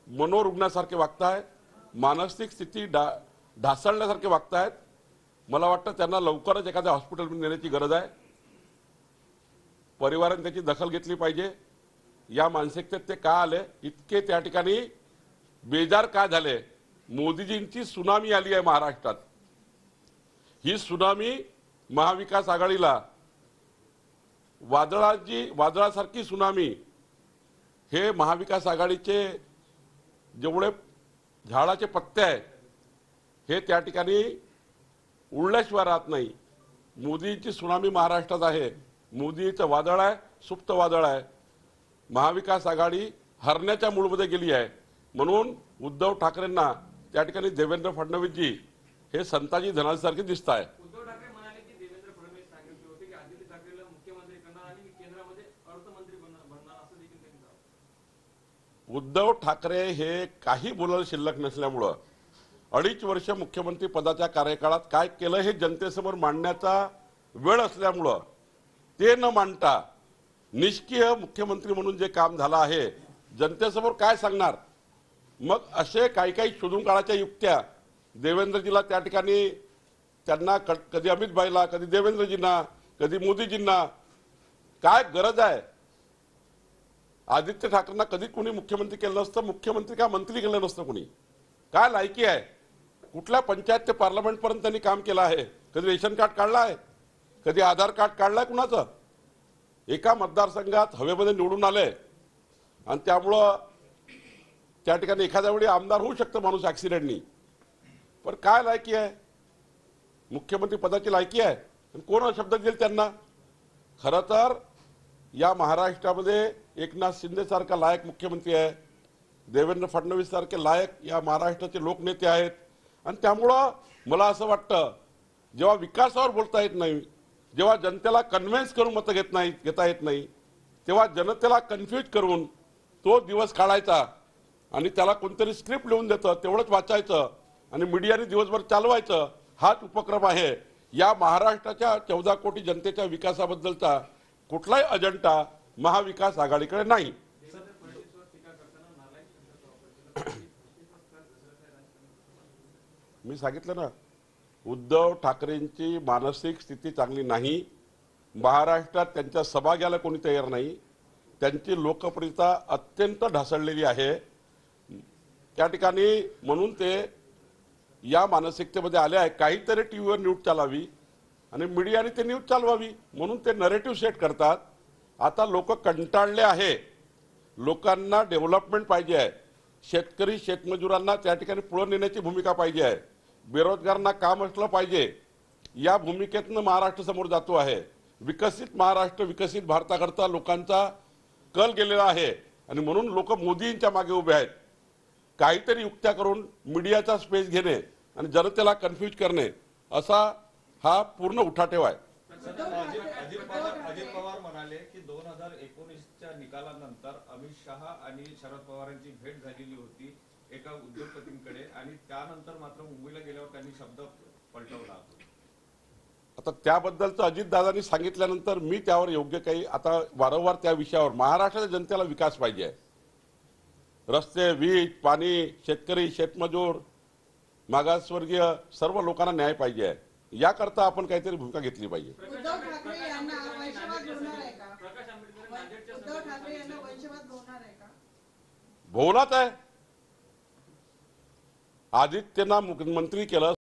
मनोरुग्णासारखे वागतायत, मानसिक स्थिती ढासळण्यासारखे वागतायत। मला वाटतं त्यांना लवकरच एखाद्या हॉस्पिटलमध्ये नेण्याची गरज आहे। परिवाराने त्याची दखल घेतली पाहिजे। या मानसिकतेत ते का आले, इतके त्या ठिकाणी बेजार का झाले? मोदीजींची सुनामी आली आहे महाराष्ट्रात। ही सुनामी महाविकास आघाडीला वादळासारखी सुनामी, हे महाविकास आघाडीचे जेवढे झाडाचे पत्ते आहेत हे त्या ठिकाणी उडल्याशिवाय राहत नाही। मोदीची सुनामी महाराष्ट्रात आहे। मोदीचं वादळ आहे, सुप्त वादळ आहे। महाविकास आघाडी हरण्याच्या मूळमध्ये गेली आहे। म्हणून उद्धव ठाकरेंना त्या ठिकाणी देवेंद्र फडणवीसजी हे संताजी धनासारखे दिसत आहे। उद्धव ठाकरे म्हणाले की देवेंद्र फडणवीस सांगितले होते की आदित्य ठाकरेला मुख्यमंत्री करणार आणि मी केंद्रामध्ये अर्थमंत्री बनणार असं देखील त्यांनी सांगितलं। उद्धव ठाकरे हे काही बोलायला शिल्लक नसल्यामुळे 2.5 वर्ष मुख्यमंत्री पदाच्या कार्यकाळात काय केलं हे जनतेसमोर मांडण्याचा वेळ असल्यामुळे ते न मांडता निष्क्रिय मुख्यमंत्री म्हणून जे काम झालं आहे जनतेसमोर काय सांगणार? मग असे काही काही शोधून काढायच्या युक्त्या देवेंद्रजीला त्या ठिकाणी त्यांना कधी अमित भाईला, कधी देवेंद्रजींना, कधी मोदीजींना काय गरज आहे? आदित्य ठाकरेंना कधी कोणी मुख्यमंत्री केलं नसतं, मुख्यमंत्री का मंत्री केलं नसतं कोणी। काय लायकी आहे? कुठल्या पंचायत ते पार्लमेंट पर्यंत त्यांनी काम केलं आहे? कधी रेशन कार्ड काढलं आहे? कधी आधार कार्ड काढलाय कुणाचं? एका मतदारसंघात हवेमध्ये निवडून आले आणि त्यामुळं त्या ठिकाणी एखाद्या वेळी आमदार होऊ शकतं माणूस ॲक्सिडेंटनी। पण काय लायकी आहे? मुख्यमंत्री पदाची लायकी आहे? कोण शब्द देईल त्यांना? खरं तर या महाराष्ट्रामध्ये एकनाथ शिंदे सारखा लायक मुख्यमंत्री आहे, देवेंद्र फडणवीस सारखे लायक या महाराष्ट्राचे लोकनेते आहेत। आणि त्यामुळं मला असं वाटतं जेव्हा विकासावर बोलता येत नाही, जेव्हा जनतेला कन्व्हिन्स करून मतं घेता येत नाही, तेव्हा जनतेला कन्फ्यूज करून तो दिवस काढायचा आणि त्याला कोणतरी स्क्रिप्ट लिहून देतं तेवढंच वाचायचं आणि मीडियाने दिवसभर चालवायचं, हाच उपक्रम आहे। या महाराष्ट्राच्या 14 कोटी जनतेच्या विकासाबद्दलचा कुठलाही अजेंडा महाविकास आघाडीकडे नाही। मी सांगितलं ना, उद्धव ठाकरेंची मानसिक स्थिती चांगली नाही। महाराष्ट्रात त्यांच्या सभा घ्यायला कोणी तयार नाही। त्यांची लोकप्रियता अत्यंत ढासळलेली आहे त्या ठिकाणी। म्हणून ते या मानसिकतेमध्ये आले आहे काहीतरी टीव्हीवर न्यूज चालावी आणि मीडियाने ते न्यूज चालवावी म्हणून ते नरेटिव्ह सेट करतात। आता लोक कंटाळले आहे, लोकांना डेव्हलपमेंट पाहिजे आहे, शेतकरी शेतमजुरांना त्या ठिकाणी पुढे नेण्याची भूमिका पाहिजे आहे, बेरोजगारांना काम असलं पाहिजे। या भूमिकेतनं महाराष्ट्र समोर जातो आहे। विकसित महाराष्ट्र, विकसित भारताकरता लोकांचा कल गेलेला आहे आणि म्हणून लोक मोदींच्या मागे उभे आहेत। काहीतरी युक्त्या करून मीडियाचा स्पेस घेणे आणि जनतेला कन्फ्यूज करणे असा हा पूर्ण उठाठेव आहे। अजित पवार म्हणाले की 2019च्या निकालानंतर अमित शहा आणि शरद पवारांची भेट झालेली होती एका उद्योगपतींकडे आणि त्यानंतर मात्र मुंबईला गेल्यावर त्यांनी शब्द पलटवला। आता त्याबद्दलचं अजितदादांनी सांगितल्यानंतर मी त्यावर योग्य काही आता वारंवार त्या विषयावर महाराष्ट्राच्या जनतेला विकास पाहिजे आहे। रस्ते, वीज, पाणी, शेतकरी, शेतमजूर, मागासवर्गीय सर्व लोकांना न्याय पाहिजे आहे। याकरता आपण काहीतरी भूमिका घेतली पाहिजे। भोवलाच आहे। आदित्यना मंत्री केलं,